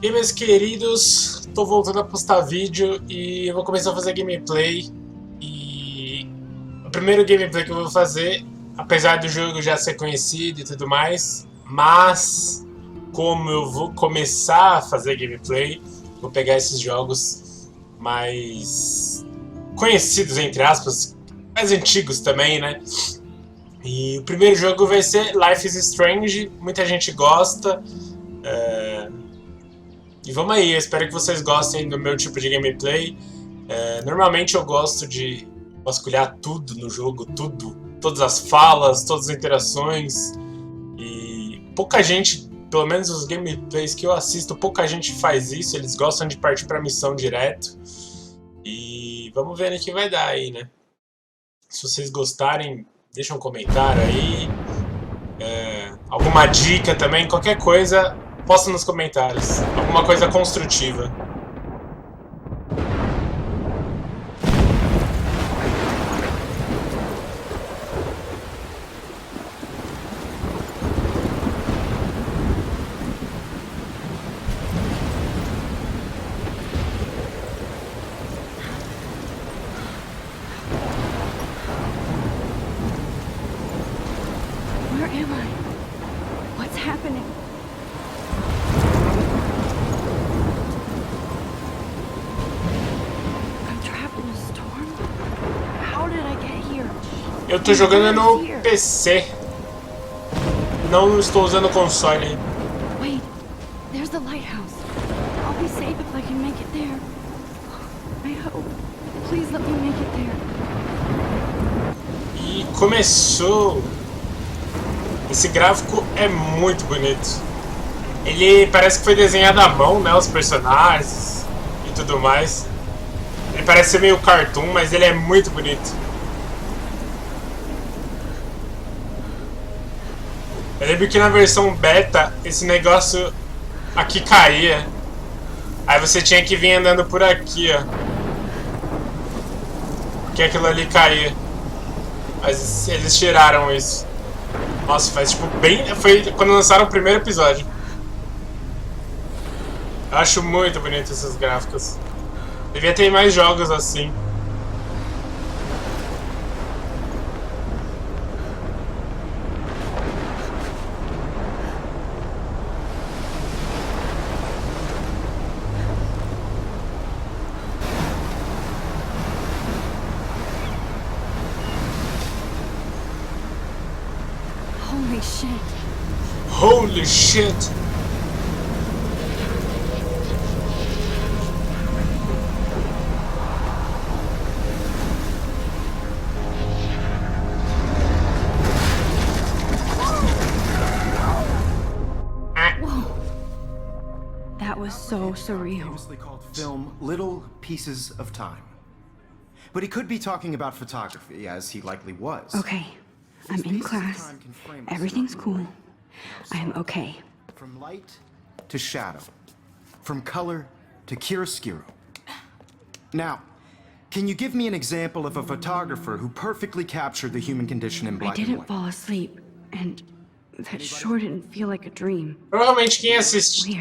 E meus queridos, tô voltando a postar vídeo e eu vou começar a fazer gameplay. E o primeiro gameplay que eu vou fazer, apesar do jogo já ser conhecido e tudo mais, mas como eu vou começar a fazer gameplay, vou pegar esses jogos mais conhecidos, entre aspas, mais antigos também, né? E o primeiro jogo vai ser Life is Strange, muita gente gosta. E vamos aí, eu espero que vocês gostem do meu tipo de gameplay. Normalmente eu gosto de vasculhar tudo no jogo, tudo. Todas as falas, todas as interações. E pouca gente, pelo menos os gameplays que eu assisto, pouca gente faz isso. Eles gostam de partir pra missão direto. E vamos ver no que vai dar aí, né? Se vocês gostarem, deixa um comentário aí. Alguma dica também, qualquer coisa, posta nos comentários. Alguma coisa construtiva. Where am I? What's happening? I'm trapped in a storm? How did I get here? Eu tô jogando no PC. Não estou usando o console. Wait, there's the lighthouse. I'll be safe if I can make it there. I hope. Please let me make it there. E começou. Esse gráfico é muito bonito. Ele parece que foi desenhado à mão, né? Os personagens e tudo mais. Ele parece ser meio cartoon, mas ele é muito bonito. Eu lembro que na versão beta, esse negócio aqui caía. Aí você tinha que vir andando por aqui, ó. Porque aquilo ali caía. Mas eles tiraram isso. Nossa, faz tipo bem... Foi quando lançaram o primeiro episódio. Eu acho muito bonito esses gráficos. Devia ter mais jogos assim. Holy shit. Holy shit! That was so surreal. Famously called film Little Pieces of Time. But he could be talking about photography, as he likely was. Okay, I'm in class. Everything's cool. I am okay. From light to shadow. From color to chiaroscuro. Now, can you give me an example of a photographer who perfectly captured the human condition in I black and didn't white? fall asleep, and that sure didn't feel like a dream. Provavelmente quem assistir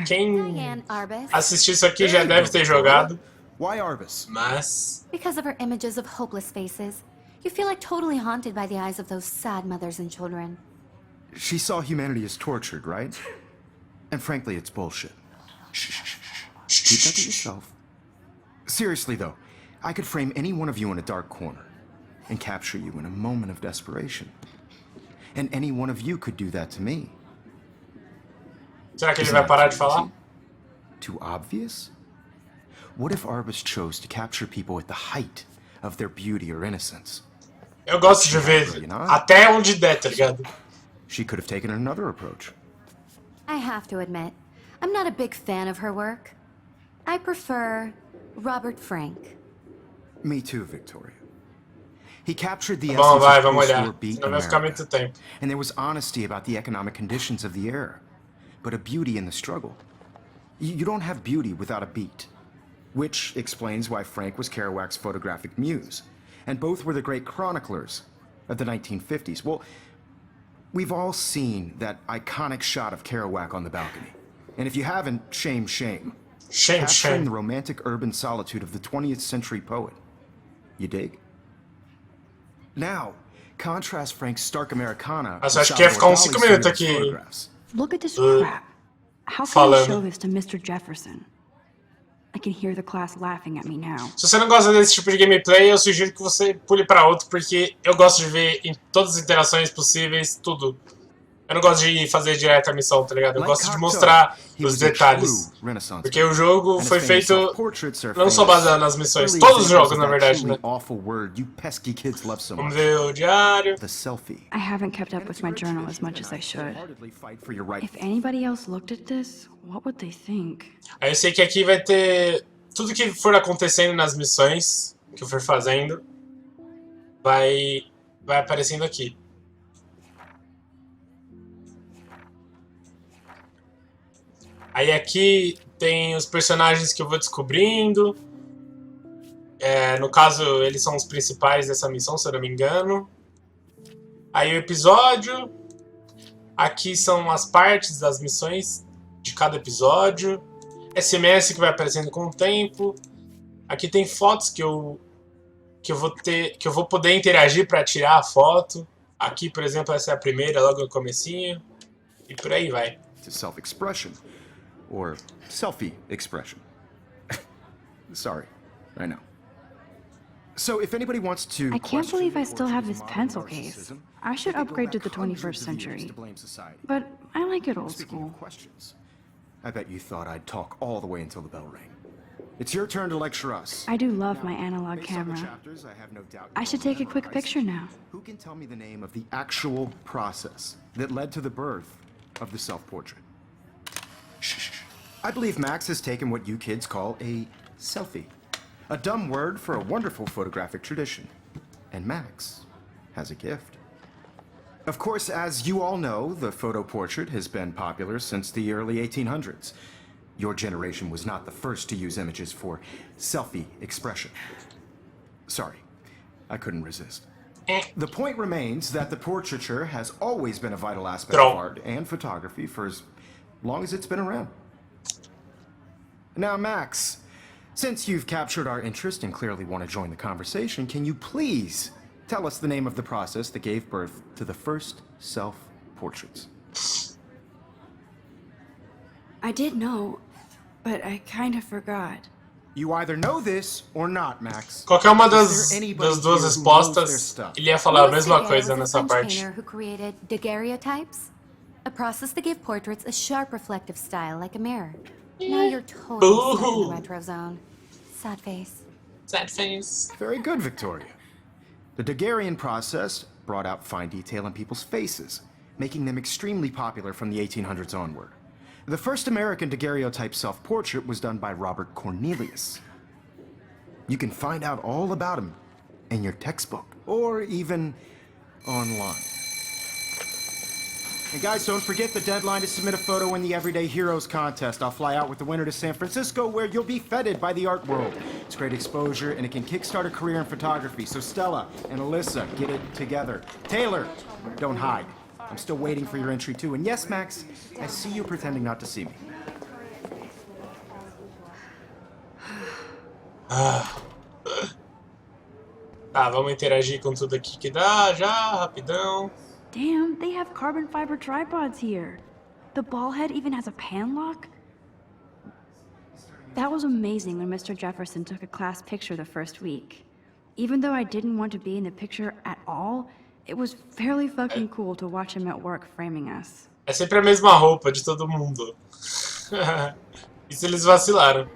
isso aqui já deve ter jogado. Why Arbus? Mas... Because of her images of hopeless faces. You feel like totally haunted by the eyes of those sad mothers and children. She saw humanity as tortured, right? And frankly, it's bullshit. Shh, shh, shh, shh. Keep that to yourself. Seriously, though, I could frame any one of you in a dark corner and capture you in a moment of desperation. And any one of you could do that to me. Será que ele vai parar de falar? Too obvious? What if Arbus chose to capture people at the height of their beauty or innocence? Eu gosto de ver até onde der, tá ligado? She could have taken another approach. I have to admit, I'm not a big fan of her work. I prefer Robert Frank. Me too, Victoria. He captured the Bom, essence vai, of vamos olhar. post-war beat Senão vai ficar America. muito tempo. And there was honesty about the economic conditions of the era, but a beauty in the struggle. You don't have beauty without a beat, which explains why Frank was Kerouac's photographic muse, and both were the great chroniclers of the 1950s. Well, we've all seen that iconic shot of Kerouac on the balcony. And if you haven't, shame, shame. Shame, Capturing the shame. romantic urban solitude of the 20th century poet. You dig? Now, contrast Frank's stark Americana Mas with acho que ia ficar uns Salvador 5 Dali's minutos surrealist aqui photographs. Look at this crap. How can falando. I show this to Mr. Jefferson? I can hear the class laughing at me now. Se você não gosta desse tipo de gameplay, eu sugiro que você pule pra outro, porque eu gosto de ver em todas as interações possíveis, tudo. Eu não gosto de fazer direto a missão, tá ligado? Eu gosto de mostrar os detalhes. Porque o jogo foi feito não só baseado nas missões, todos os jogos, na verdade, né? Vamos ver o diário. I haven't kept up with my journal as much as I should. If anybody else looked at this, what would they think? Aí eu sei que aqui vai ter tudo que for acontecendo nas missões que eu for fazendo, vai aparecendo aqui. Aí aqui tem os personagens que eu vou descobrindo. No caso, eles são os principais dessa missão, se eu não me engano. Aí o episódio. Aqui são as partes das missões de cada episódio. SMS que vai aparecendo com o tempo. Aqui tem fotos que eu vou poder interagir para tirar a foto. Aqui, por exemplo, essa é a primeira, logo no comecinho. E por aí vai. Self-expression. Or selfie expression. Sorry, I know. So if anybody wants to I can't believe I still have this pencil case. I should upgrade to the 21st century. But I like it old school. I bet you thought I'd talk all the way until the bell rang. It's your turn to lecture us. I do love my analog camera. I should take a quick picture now. Who can tell me the name of the actual process that led to the birth of the self-portrait? Shh. I believe Max has taken what you kids call a selfie. A dumb word for a wonderful photographic tradition. And Max has a gift. Of course, as you all know, the photo portrait has been popular since the early 1800s. Your generation was not the first to use images for selfie expression. Sorry, I couldn't resist. The point remains that the portraiture has always been a vital aspect of art and photography for as long as it's been around. Now, Max, since you've captured our interest and clearly want to join the conversation, can you please tell us the name of the process that gave birth to the first self-portraits? I did know, but I kind of forgot. You either know this or not, Max. Qualquer uma das duas respostas, ele ia falar a mesma coisa nessa parte. Who created daguerreotypes? A process that gave portraits a sharp reflective style like a mirror. Now you're totally set in the retro zone. Sad face. Sad face. Very good, Victoria. The Daguerrean process brought out fine detail in people's faces, making them extremely popular from the 1800s onward. The first American daguerreotype self-portrait was done by Robert Cornelius. You can find out all about him in your textbook, or even online. And guys, don't forget the deadline to submit a photo in the Everyday Heroes contest. I'll fly out with the winner to San Francisco, where you'll be feted by the art world. It's great exposure, and it can kickstart a career in photography. So Stella and Alyssa, get it together. Taylor, don't hide. I'm still waiting for your entry too. And yes, Max, I see you pretending not to see me. Tá, vamos interagir com tudo aqui que dá, já, rapidão. Damn, they have carbon fiber tripods here. The ball head even has a pan lock. That was amazing when Mr. Jefferson took a class picture the first week. Even though I didn't want to be in the picture at all, it was fairly fucking cool to watch him at work framing us. É sempre a mesma roupa de todo mundo. Isso eles vacilaram.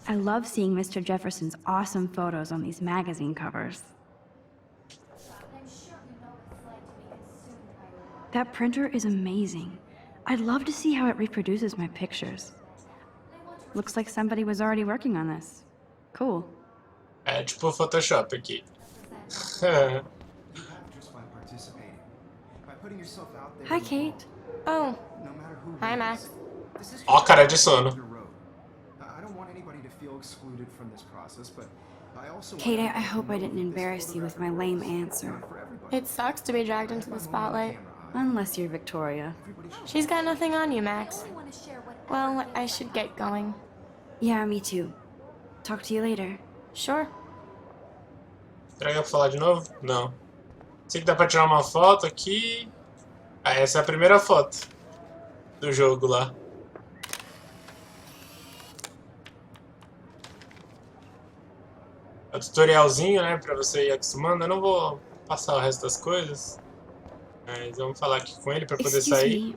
I love seeing Mr. Jefferson's awesome photos on these magazine covers. That printer is amazing. I'd love to see how it reproduces my pictures. Looks like somebody was already working on this. Cool. É tipo Photoshop aqui. Hi, Kate. Oh, hi, Max. Ó, cara de sono. Kate, I hope I didn't embarrass you with my lame answer. It sucks to be dragged into the spotlight. Unless you're Victoria. She's got nothing on you, Max. Well, I should get going. Yeah, me too. Talk to you later. Sure. Será que eu vou falar de novo? Não. Sei que dá pra tirar uma foto aqui. Ah, essa é a primeira foto do jogo lá. É o tutorialzinho, né, pra você ir acostumando. Eu não vou passar o resto das coisas. Mas vamos falar aqui com ele pra poder Excuse sair. me,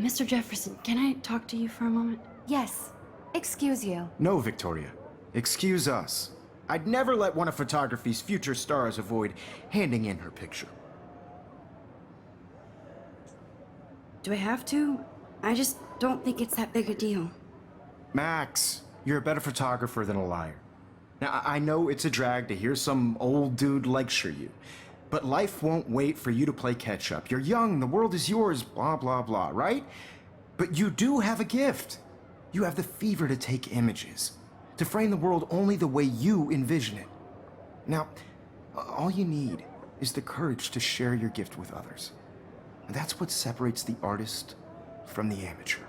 Mr. Jefferson, can I talk to you for a moment? Yes. Excuse you. No, Victoria. Excuse us. I'd never let one of photography's future stars avoid handing in her picture. Do I have to? I just don't think it's that big a deal. Max, you're a better photographer than a liar. Now, I know it's a drag to hear some old dude lecture you, but life won't wait for you to play catch-up. You're young, the world is yours, blah, blah, blah, right? But you do have a gift. You have the fever to take images, to frame the world only the way you envision it. Now, all you need is the courage to share your gift with others. And that's what separates the artist from the amateur.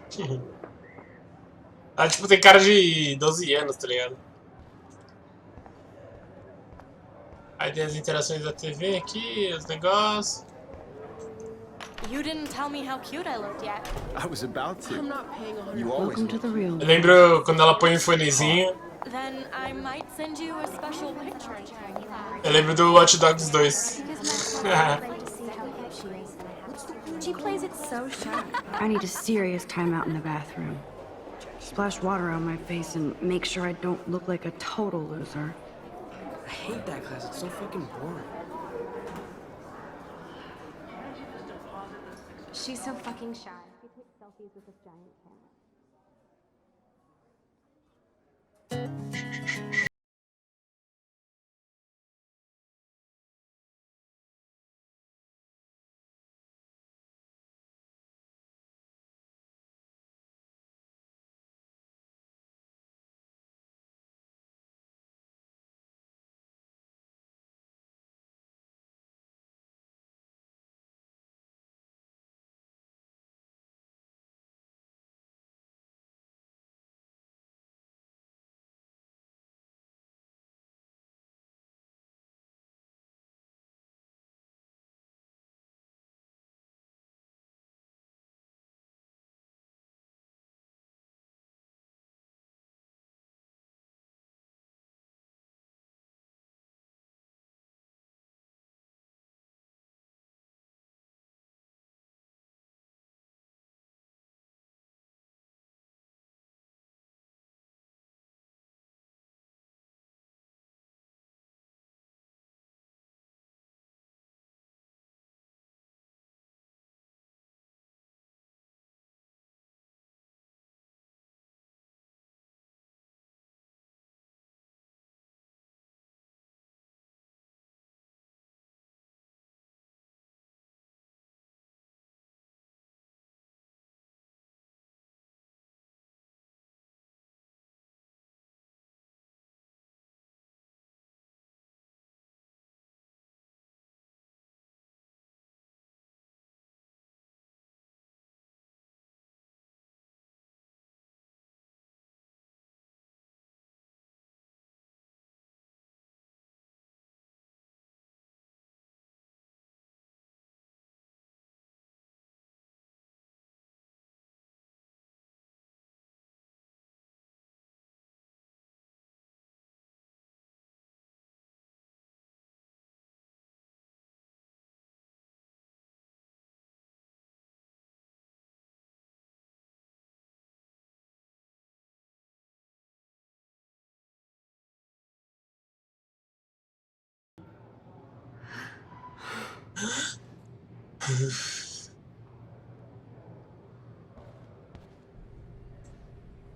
Ah, tipo, tem cara de 12 anos, tá ligado? Aí tem as interações da TV aqui, os negócios. You didn't tell me how cute I looked yet. I was about to. I'm not paying on You always Welcome to the real Eu lembro quando ela põe um fonezinho. Then I might send you a special picture. Eu lembro do Watch Dogs 2. She plays it so shy. I need a serious timeout in the bathroom. Splash water on my face and make sure I don't look like a total loser. I hate that class. It's so fucking boring. She's so fucking shy. She takes selfies with this giant camera.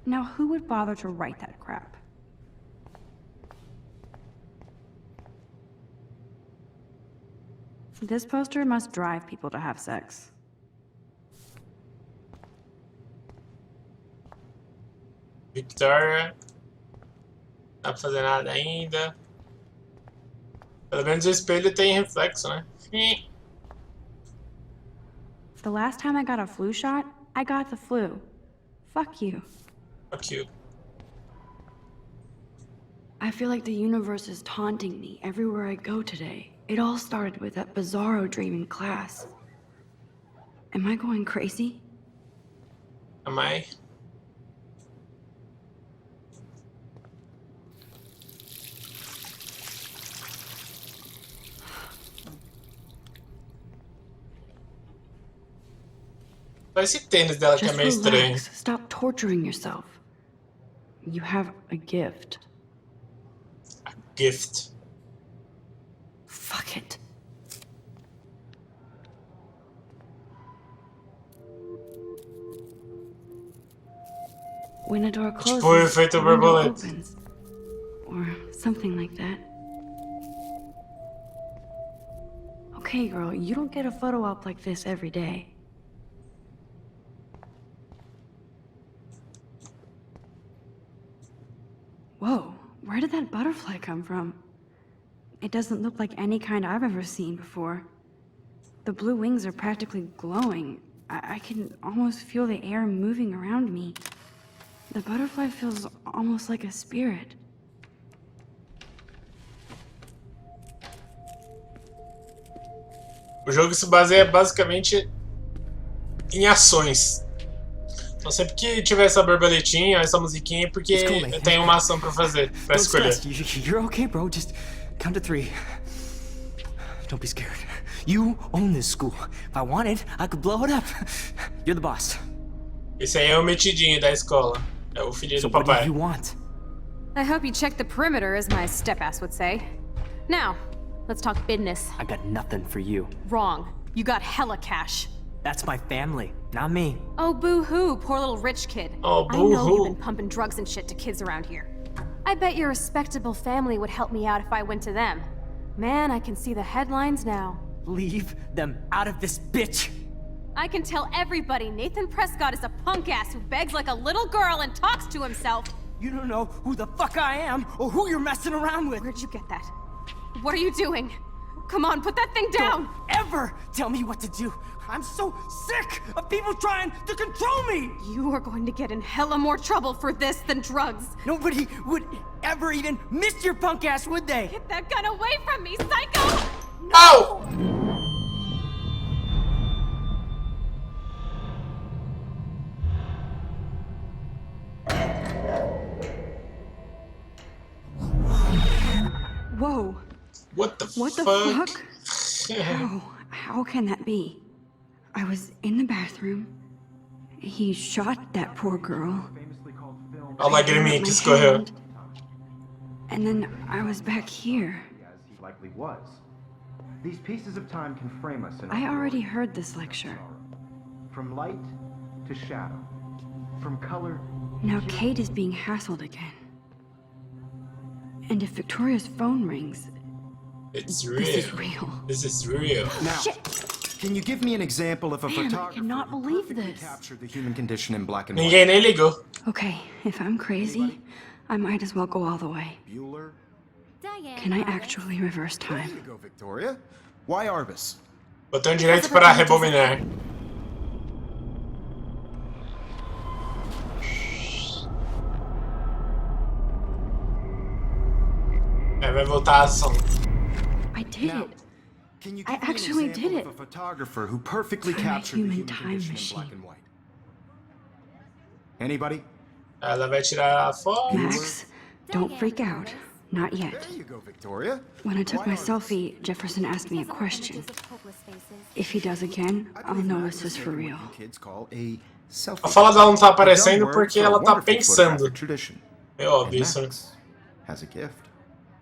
Now, who would bother to write that crap? This poster must drive people to have sex. Victoria. Não dá pra fazer nada ainda. Pelo menos o espelho tem reflexo, né? The last time I got a flu shot, I got the flu. Fuck you. Fuck you. I feel like the universe is taunting me everywhere I go today. It all started with that bizarro dream in class. Am I going crazy? Am I? Só esse tênis dela que é Just meio estranho. relax. Stop torturing yourself. You have a gift. Gift. Fuck it. When a door closes, Tipo o efeito a window borboleta. opens. Or something like that. Okay, girl, you don't get a photo op like this every day. Whoa, where did that butterfly come from? It doesn't look like any kind I've ever seen before. The blue wings are practically glowing. I can almost feel the air moving around me. The butterfly feels almost like a spirit. O jogo se baseia basicamente em ações. Então sempre que tiver essa borboletinha, essa musiquinha, é porque eu tenho uma ação pra fazer, pra escolher. You're okay, bro. Just count to 3. Don't be scared. You own this school. If I wanted, I could blow it up. You're the boss. Esse aí é o metidinho da escola. É o filhinho So do what do papai. you want? I hope you checked the perimeter, as my step-ass would say. Now, let's talk business. I got nothing for you. Wrong. You got hella cash. That's my family, not me. Oh, boo-hoo, poor little rich kid. Oh, I know boo-hoo. you've been pumping drugs and shit to kids around here. I bet your respectable family would help me out if I went to them. Man, I can see the headlines now. Leave them out of this bitch. I can tell everybody Nathan Prescott is a punk-ass who begs like a little girl and talks to himself. You don't know who the fuck I am or who you're messing around with. Where'd you get that? What are you doing? Come on, put that thing down! Don't ever tell me what to do. I'm so sick of people trying to control me. You are going to get in hella more trouble for this than drugs. Nobody would ever even miss your punk ass, would they? Get that gun away from me, psycho! Au! Whoa, What the what the fuck? fuck? How can that be? I was in the bathroom. He shot that poor girl. Olha a lagriminha que escorreu. And then I was back here. As he likely was. These pieces of time can frame us in I our already glory heard this lecture. From light to shadow. From color. Now Kate is being hassled again. And if Victoria's phone rings, It's this is real. real. This is real. Now, can you give me an example of a Man, I photographer cannot who believe perfectly this. captured the human condition in black and white? Ninguém nem ligou. Okay, if I'm crazy, I might as well go all the way. Bueller? Diane. Can I actually reverse There time? you go, Victoria. Why Arbus? Botão direito para rebobinar. É, vai voltar a ação. I did Now, it. can you I give me an actually example did of it. a photographer who perfectly I'm a captured the human human time condition in black machine. and white? Anybody? Ela vai tirar a foto. Max, don't freak out. Not yet. There you go, Victoria. When I took Why my Arbus? selfie, Jefferson asked me a question. If he does again, I I'll believe know that this is is for what real. you kids call a selfie. A fala dela não tá A dumb aparecendo word porque for a ela tá wonderful pensando. photographic tradition. É óbvio And isso, né? Max has a gift.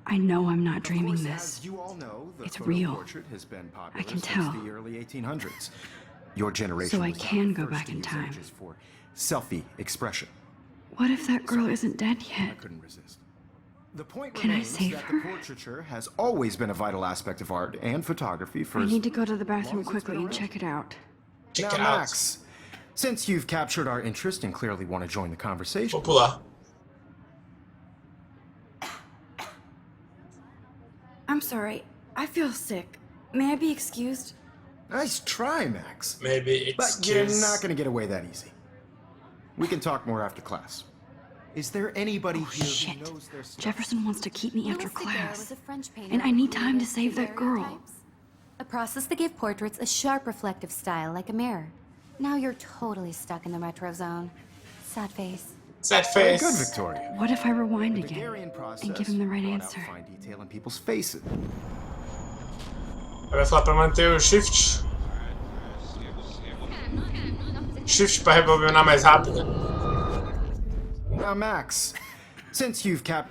I know I'm not Of dreaming course, this. as you all know, the It's photo real. portrait has been popular I can since tell. the early 1800s. Your generation So I was the can go first back to in use time. images for selfie expression. What if that girl isn't dead I yet? couldn't resist. The point Can I remains save that her? the portraiture has always been a vital aspect of art and photography for I as need to go to the bathroom long as it's quickly been and around. check it out. Check Now, it out. Max, since you've captured our interest and clearly want to join the conversation, Vou pular. I'm sorry. I feel sick. May I be excused? Nice try, Max. Maybe But you're excuse. not gonna get away that easy. We can talk more after class. Is there anybody here Shit. who knows their stuff? Jefferson wants to keep me after Louis Daguerre class. was a French painter And I need who time to created save that girl. daguerreotypes, a process that gave portraits a sharp reflective style like a mirror. Now you're totally stuck in the retro zone. Sad face. Sad Very face. good, Victoria. What if I rewind The again Daguerrean process and give him the right brought out answer? fine detail in people's faces. Vai falar pra manter o shift. Shift pra rebobinar mais rápido. Now, Max, since you've kept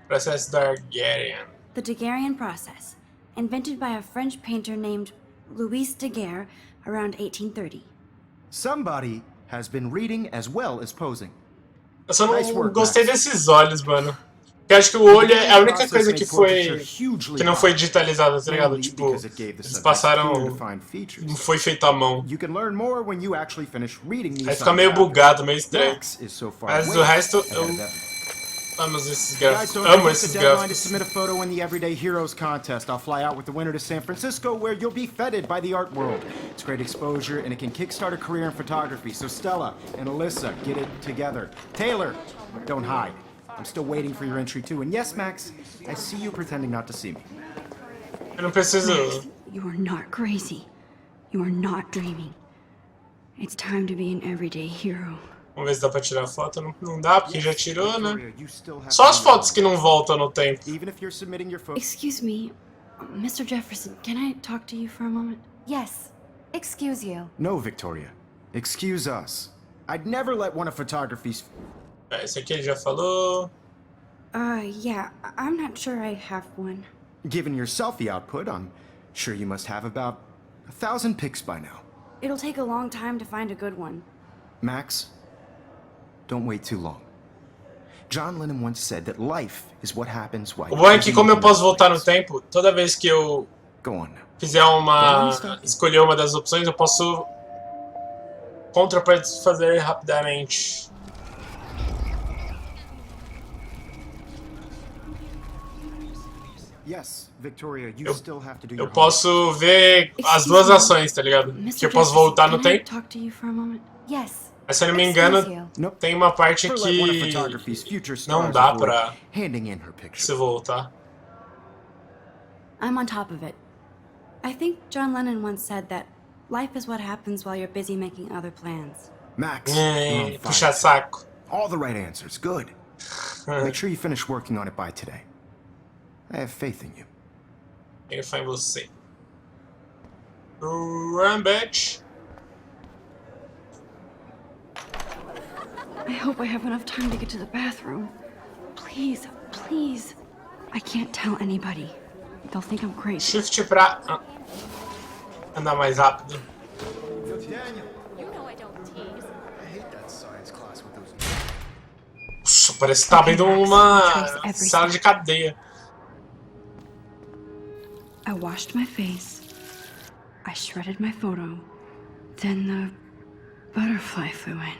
Processo Daguerrean. The Daguerrean process, invented by a French painter named Louis Daguerre around 1830. somebody has been reading as well as posing. Eu só Nice não work, gostei Max. desses olhos, mano. Porque acho que o olho é a única coisa que foi. Que não foi digitalizada, tá ligado? Tipo, eles passaram. Não foi feito à mão. You can learn more when you actually finish reading these Aí fica meio bugado, meio estranho. Max is so far Mas away o resto ahead eu of everyone. amo esses Guys, gráficos. don't Amo forget esses the deadline to gráficos. submit a photo in the Everyday Heroes contest. I'll fly out with the winner to San Francisco, where you'll be feted by the art world. It's great exposure, and it can kickstart a career in photography. So Stella and Alyssa, get it together. Taylor, don't hide. I'm still waiting for your entry too. And yes, Max, I see you pretending not to see me. Eu não preciso. You are not crazy. You are not dreaming. It's time to be an everyday hero. Vamos ver se dá pra tirar foto. Não dá, porque já tirou, né? Victoria, you still have Só as to- fotos que não voltam no tempo. Even if you're submitting your photo. Excuse me, Mr. Jefferson, can I talk to you for a moment? Yes. Excuse you. No, Victoria. Excuse us. I'd never let one of photography's. Esse aqui ele já falou. Yeah, I'm not sure I have one. Given your selfie output, I'm sure you must have about 1,000 pics by now. It'll take a long time to find a good one. Max, don't wait too long. John Lennon once said that life is what happens while O bom é que, como eu posso voltar no tempo, toda vez que eu Go on now. fizer escolher uma das opções, eu posso fazer rapidamente. Yes, Victoria, you Eu- still have to do Eu your posso ver as Excuse duas me, ações, tá ligado? Mr. Que eu posso Jefferson, voltar no can I tempo. talk to you for a moment? Yes. Mas se eu não me Excuse engano, you. Nope. tem uma parte Never let one of que photography's future não stars dá avoid pra handing in her picture. você voltar. I'm on top of it. I think John Lennon once said that life is what happens while you're busy making other plans. Max, you're on fire. Puxar saco. All the right answers. Good. Make sure you finish working on it by today. I have faith in you. Tenho fé em você. Run, bitch. I hope I have enough time to get to the bathroom. Please, please. I can't tell anybody. They'll think I'm crazy. Shift pra andar mais rápido. Daniel, You know I don't tease. I hate that science class with those. Nossa, parece que tá abrindo uma sala de cadeia. I washed my face. I shredded my photo. Then the butterfly flew in.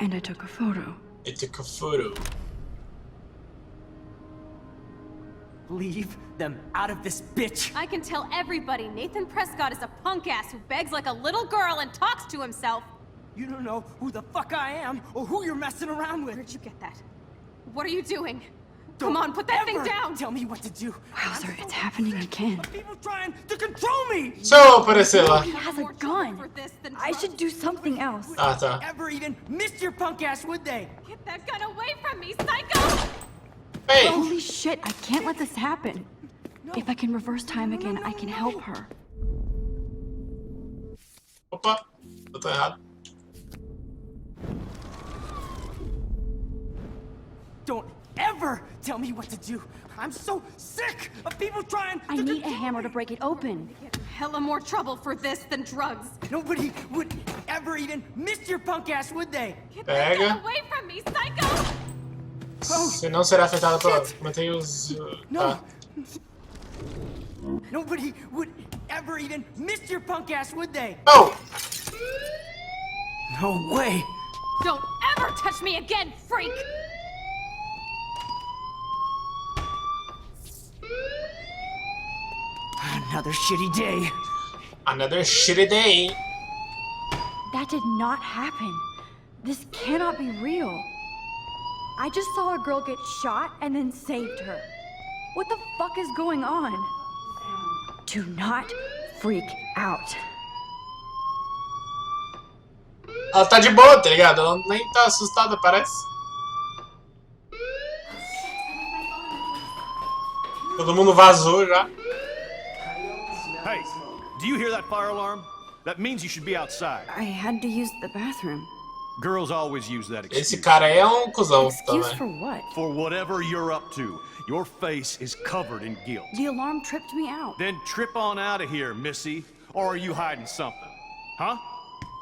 And I took a photo. Ele took a photo. Leave them out of this bitch. I can tell everybody Nathan Prescott is a punk ass who begs like a little girl and talks to himself. You don't know who the fuck I am or who you're messing around with. Where'd you get that? What are you doing? Come on, put that thing Ever down! Tell me what to do. Wowzer, it's happening again. People trying to control me. Se eu aparecer lá. He has a gun. I should do something else. Ah, tá. Ever even missed your punk ass, would they? Get that gun away from me, psycho! Ei! Holy shit, I can't let this happen. If I can reverse time again, I can help her. Opa, eu tô errado. Don't ever tell me what to do. I'm so sick of people trying I to need a control hammer me. to break it open. Hella more trouble for this than drugs. Nobody would ever even miss your punk ass, would they? Get that Pega. gun away from me, psycho! Você não será afetado pela... Mantém os... No. Tá. Nobody would ever even miss your punk ass, would they? Oh! No way. Don't ever touch me again, freak! Another shitty day. Another shitty day. That did not happen. This cannot be real. I just saw a girl get shot and then saved her. What the fuck is going on? Do not freak out. Ela tá de boa, tá ligado? Ela nem tá assustada, parece. Todo mundo vazou já. Hey, do you hear that fire alarm? That means you should be outside. I had to use the bathroom. Girls always use that excuse. Esse cara aí é um cuzão Excuse também. for what? For whatever you're up to, your face is covered in guilt. The alarm tripped me out. Then trip on out of here, Missy. Or are you hiding something? Huh?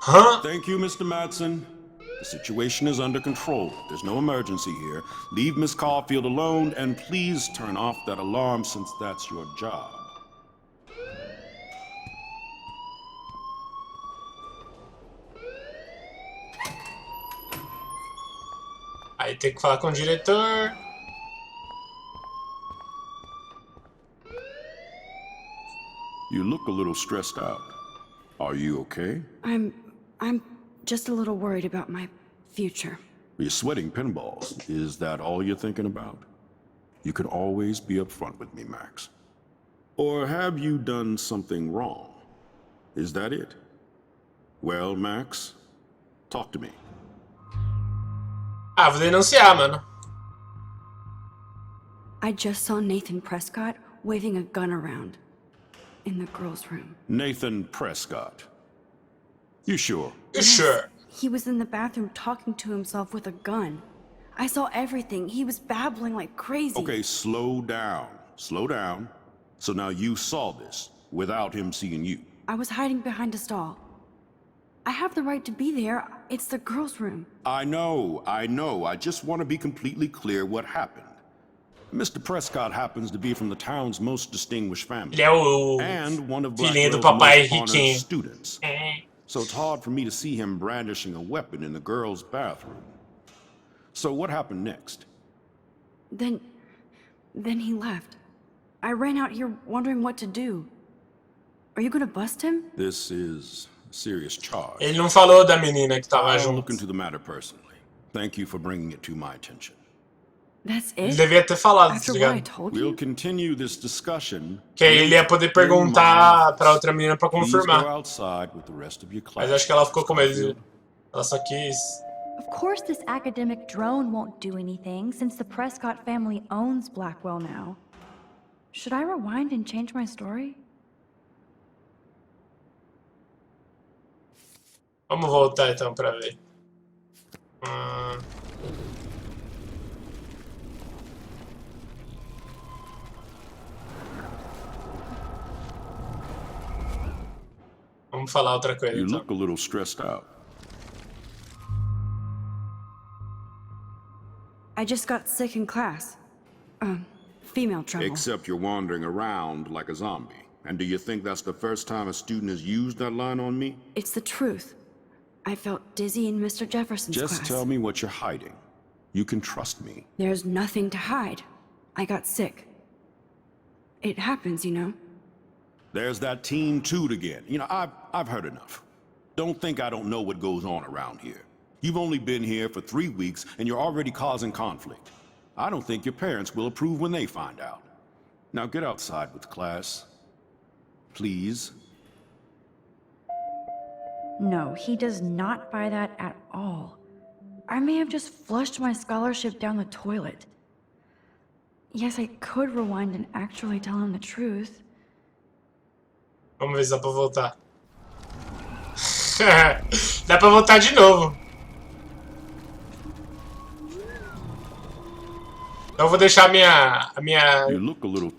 Huh? Thank you, Mr. Madsen. The situation is under control. There's no emergency here. Leave Miss Caulfield alone, and please turn off that alarm since that's your job. Aí tem que falar com o diretor. You look a little stressed out. Are you okay? I'm just a little worried about my future. You're sweating pinballs. Is that all you're thinking about? You can always be upfront with me, Max. Or have you done something wrong? Is that it? Well, Max, talk to me. Ah, vou denunciar, mano. I just saw Nathan Prescott waving a gun around in the girls' room. Nathan Prescott. You sure? You sure? He was in the bathroom talking to himself with a gun. I saw everything. He was babbling like crazy. Okay, slow down. Slow down. So now you saw this without him seeing you. I was hiding behind a stall. I have the right to be there. It's the girls' room. I know. I just want to be completely clear what happened. Mr. Prescott happens to be from the town's most distinguished family. Ele é o And one of filhinho do Blackwell's papai most honored riquinho. students. So it's hard for me to see him brandishing a weapon in the girls' bathroom. So what happened next? Then he left. I ran out here wondering what to do. Are you gonna bust him? This is a serious charge. Ele não falou da menina que tava I'll look junto. into the matter personally. Thank you for bringing it to my attention. That's Ele it? devia ter falado, tá After what I ligado? told We'll you? continue this discussion. Que aí ele ia poder perguntar pra outra menina pra Please go confirmar. outside with the rest of your class. Mas acho que ela ficou com medo. Ela só quis. Of course this academic drone won't do anything, since the Prescott family owns Blackwell now. Should I rewind and change my story? Vamos voltar então pra ver. Vamos falar outra coisa You então. look a little stressed out. I just got sick in class. Female trouble. Except you're wandering around like a zombie. And do you think that's the first time a student has used that line on me? It's the truth. I felt dizzy in Mr. Jefferson's Just class. tell me what you're hiding. You can trust me. There's nothing to hide. I got sick. It happens, you know. There's that teen toot again. You know, I've heard enough. Don't think I don't know what goes on around here. You've only been here for 3 weeks and you're already causing conflict. I don't think your parents will approve when they find out. Now get outside with class. Please. No, he does not buy that at all. I may have just flushed my scholarship down the toilet. Yes, I could rewind and actually tell him the truth. Vamos ver se dá pra voltar. Dá pra voltar de novo. Então eu vou deixar a minha... You look a little...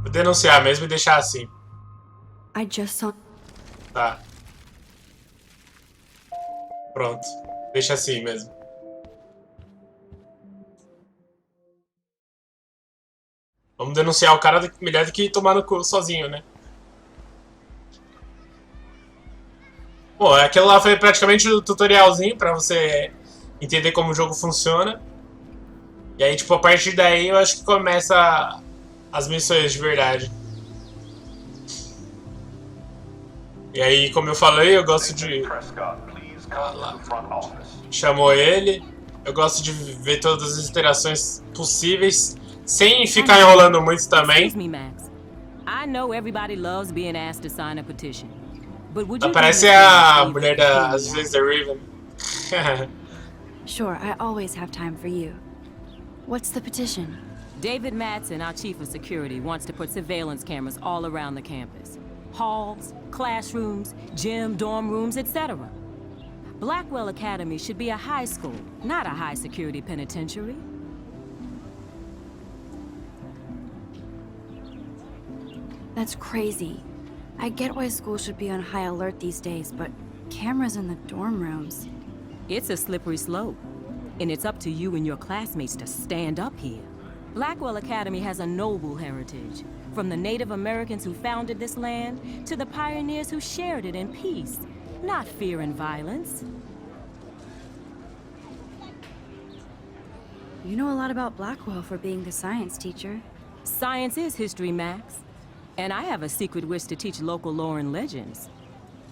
Vou denunciar mesmo e deixar assim. I just saw... Tá. Pronto. Deixa assim mesmo. Vamos denunciar o cara melhor do que tomar no cu sozinho, né? Bom, aquilo lá foi praticamente o tutorialzinho pra você entender como o jogo funciona. E aí, tipo, a partir daí eu acho que começa as missões de verdade. E aí, como eu falei, eu gosto de... Chamou ele. Eu gosto de ver todas as interações possíveis, sem ficar enrolando muito também. Excuse me, Max. I know everybody loves being asked to sign a petition. But would you Parece a mulher das vezes da Raven. Sure, I always have time for you. What's the petition? David Madsen, our chief of security, wants to put surveillance cameras all around the campus. Halls, classrooms, gym, dorm rooms, etc. Blackwell Academy should be a high school, not a high-security penitentiary. That's crazy. I get why schools should be on high alert these days, but cameras in the dorm rooms. It's a slippery slope, and it's up to you and your classmates to stand up here. Blackwell Academy has a noble heritage, from the Native Americans who founded this land to the pioneers who shared it in peace, not fear and violence. You know a lot about Blackwell for being the science teacher. Science is history, Max. And I have a secret wish to teach local lore and legends.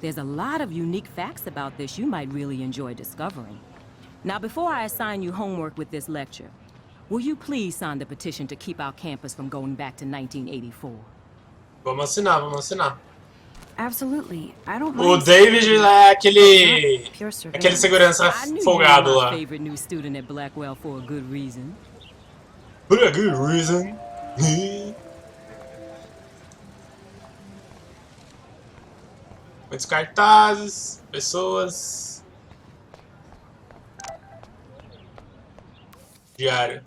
There's a lot of unique facts about this you might really enjoy discovering. Now, before I assign you homework with this lecture, will you please sign the petition to keep our campus from going back to 1984? Vamos assinar, vamos assinar. Absolutely. I don't O mind. David é aquele segurança folgado lá. My favorite new student at Blackwell for a good reason. For a good reason. Muitos cartazes, pessoas. Diário.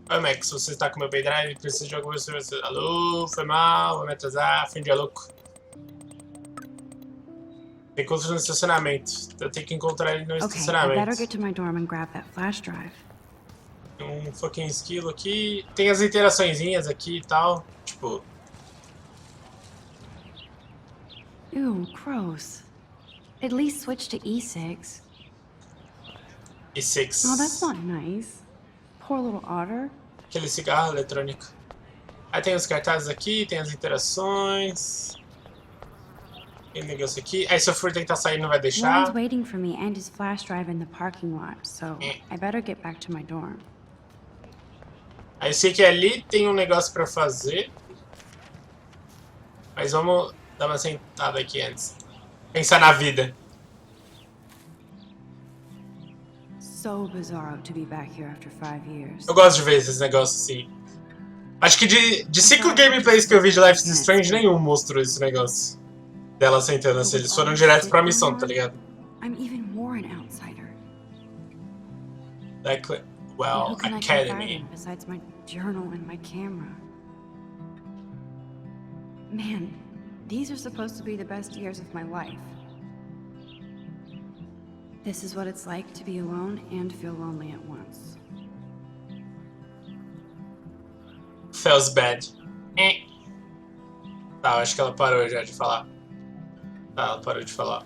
Oi, Max, você está com meu pendrive? Preciso de alguma coisa. Alô, foi mal, vou me atrasar, fim de dia louco. Encontro no estacionamento. Eu tenho que encontrar ele no Okay, I estacionamento. better get to my dorm and grab that flash drive. Um fucking esquilo aqui. Tem as interaçõezinhas aqui e tal. Tipo. Ew, gross. At least switch to E6. E6. Oh, that's not nice. Poor little otter. Aquele cigarro eletrônico. Aí tem os cartazes aqui, tem as interações. Tem negócio aqui. Aí se eu for tentar sair não vai deixar. Warren's waiting for me and his flash drive in the parking lot, so I better get back to my dorm. Aí eu sei que ali tem um negócio pra fazer. Mas vamos dar uma sentada aqui antes. Pensar na vida. So bizarre to be back here after 5 years. Eu gosto de ver esses negócios assim. Acho que de 5 gameplays que eu vi de Life is Strange, nenhum mostrou esse negócio. Dela sentando assim. Eles foram direto pra missão, tá ligado? I'm even more an outsider. Like, well, Who can I confide Academy. in besides my journal and my camera? Man, these are supposed to be the best years of my life. This is what it's like to be alone and feel lonely at once. Feels bad. Tá, acho que ela parou já de falar. Tá, ela parou de falar.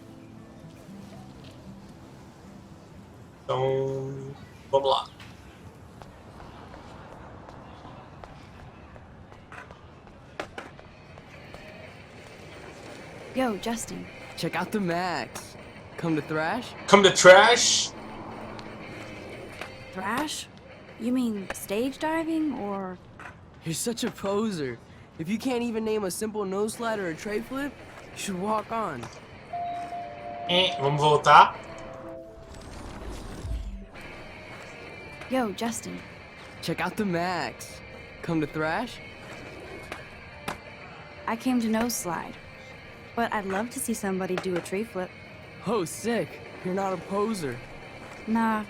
Então, vamos lá. Yo, Justin. Check out the Max. Come to thrash? Come to trash? Thrash? You mean stage diving or... You're such a poser. If you can't even name a simple nose slide or a tray flip, you should walk on. Vamos voltar. Yo, Justin. Check out the Max. Come to thrash? I came to nose slide. But I'd love to see somebody do a tree flip. Oh, sick. You're not a poser. Nah,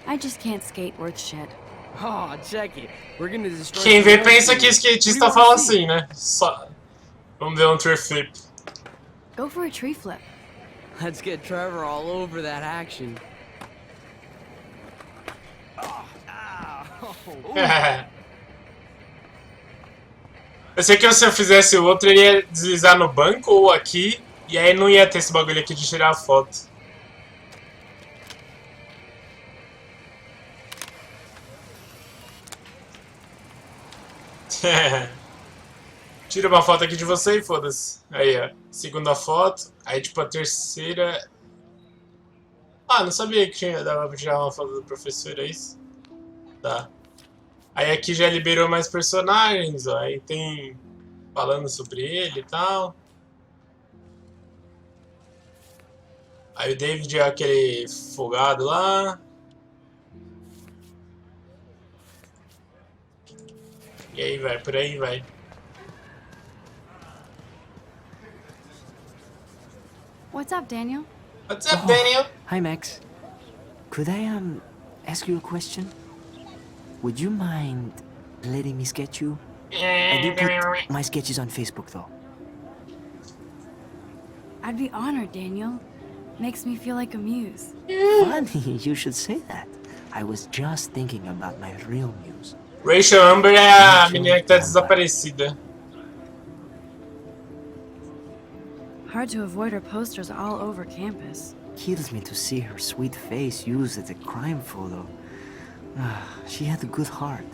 I just can't skate worth shit. Oh, check it. We're gonna destroy. Quem vê the pensa que rest of you. skatista fala assim, né? Só... Vamos ver um tree flip. Go for a tree flip. Let's get Trevor all over that action. Eu sei que se eu fizesse o outro, ele ia deslizar no banco ou aqui, e aí não ia ter esse bagulho aqui de tirar a foto. Tira uma foto aqui de você e foda-se. Aí, ó. Segunda foto. Aí, tipo, a terceira... Ah, não sabia que dava pra tirar uma foto do professor, é isso? Tá. Aí aqui já liberou mais personagens, ó. Aí tem... falando sobre ele e tal. Aí o David é aquele folgado lá. E aí vai, por aí vai. What's up, Daniel? What's up, Daniel? Hi, Max. Could I, ask you a question? Would you mind letting me sketch you? I do put my sketches on Facebook, though. I'd be honored, Daniel. Makes me feel like a muse. Funny, you should say that. I was just thinking about my real muse. Rachel Amber é a menina que tá desaparecida. Hard to avoid her posters all over campus. Kills me to see her sweet face used as a crime photo. She had a good heart.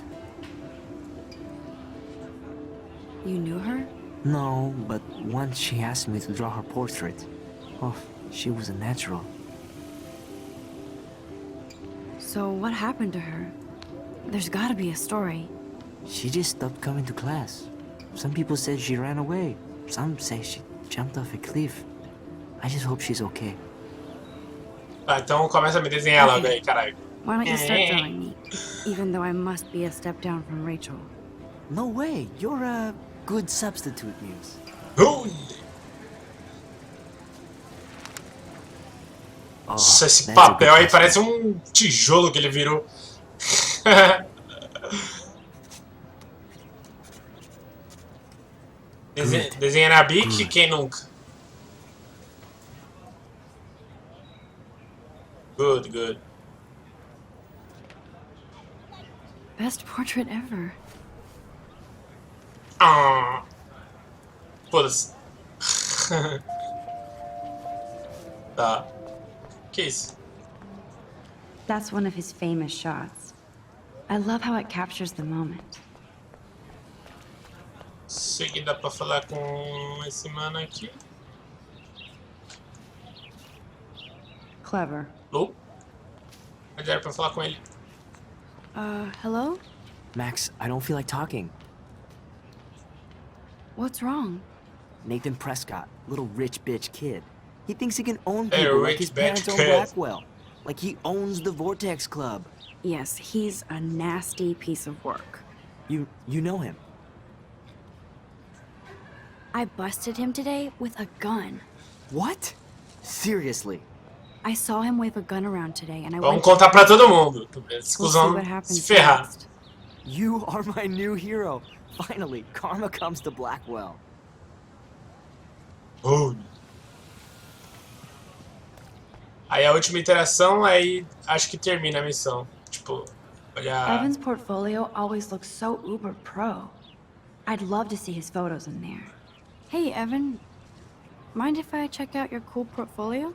You knew her? No, but once she asked me to draw her portrait. Oh, she was a natural. So what happened to her? There's gotta be a story. She just stopped coming to class. Some people said she ran away. Some say she jumped off a cliff. I just hope she's okay. Tá, então começa a me desenhar logo aí, caralho. Why don't you start drawing me? Even though I must be a step down from Rachel. No way, you're a good substitute, Muse. Nossa, esse papel aí parece um tijolo que ele virou. Desenha na Bic, quem nunca? Good, good. Best portrait ever. Ah. Foda-se. Tá. Que isso? That's one of his famous shots. I love how it captures the moment. Sei que dá pra falar com esse mano aqui. Clever. Oh. Mas era pra falar com ele. Hello? Max, I don't feel like talking. What's wrong? Nathan Prescott, little rich bitch kid. He thinks he can own Hey, people rich like his bitch parents own kid. Blackwell. Like he owns the Vortex Club. Yes, he's a nasty piece of work. You know him. I busted him today with a gun. What? Seriously? I saw him wave a gun around today and I Vamos went contar pra todo mundo. Esse We'll see cuzão what se happens ferrar. next. You are my new hero. Finally, karma comes to Blackwell. Oh. Aí a última interação, aí acho que termina a missão. Tipo, olha. Evan's portfolio always looks so uber pro. I'd love to see his photos in there. Hey, Evan. Mind if I check out your cool portfolio?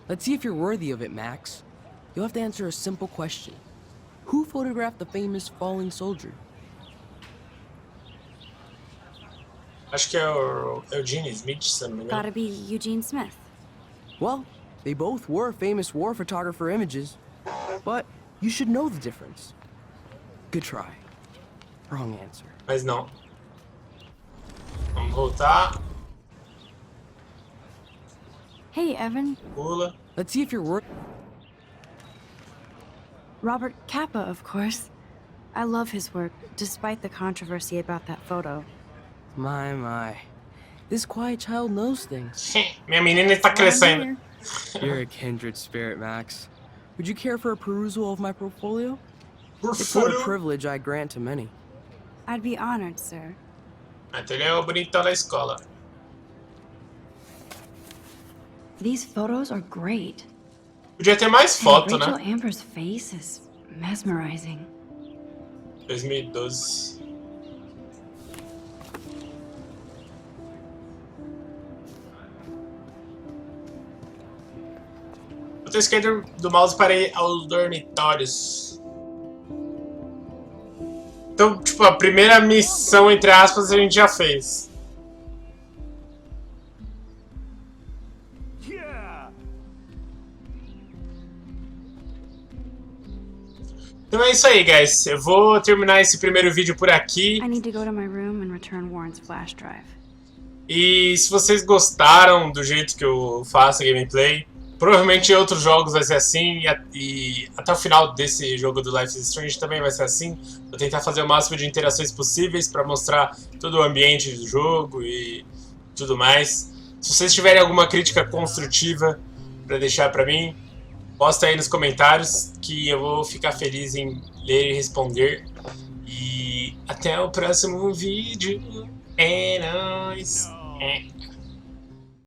Let's see if you're worthy of it, Max. You'll have to answer a simple question. Who photographed the famous falling soldier? Acho que é o Eugene Smith, se não me engano. Gotta be Eugene Smith. Well, they both were famous war photographer images, but you should know the difference. Good try. Wrong answer. Mas não. Vamos voltar. Hey, Evan. Pula. Let's see if you're worthy. Robert Capa, of course. I love his work, despite the controversy about that photo. My. This quiet child knows things. Minha menina está crescendo. You're a kindred spirit, Max. Would you care for a perusal of my portfolio? It's not a Portfolio? privilege I grant to many. I'd be honored, sir. Então ele é o bonitão da escola. These photos are great. Podia ter mais foto, And Rachel né? Amber's face is mesmerizing. 2012. Botão esquerdo do mouse para ir aos dormitórios. Então, tipo, a primeira missão, entre aspas, a gente já fez. Então é isso aí, guys. Eu vou terminar esse primeiro vídeo por aqui. I need to go to my room and return Warren's flash drive. E se vocês gostaram do jeito que eu faço a gameplay, provavelmente em outros jogos vai ser assim, e até o final desse jogo do Life is Strange também vai ser assim. Vou tentar fazer o máximo de interações possíveis para mostrar todo o ambiente do jogo e tudo mais. Se vocês tiverem alguma crítica construtiva para deixar para mim, posta aí nos comentários que eu vou ficar feliz em ler e responder. E até o próximo vídeo. É nóis!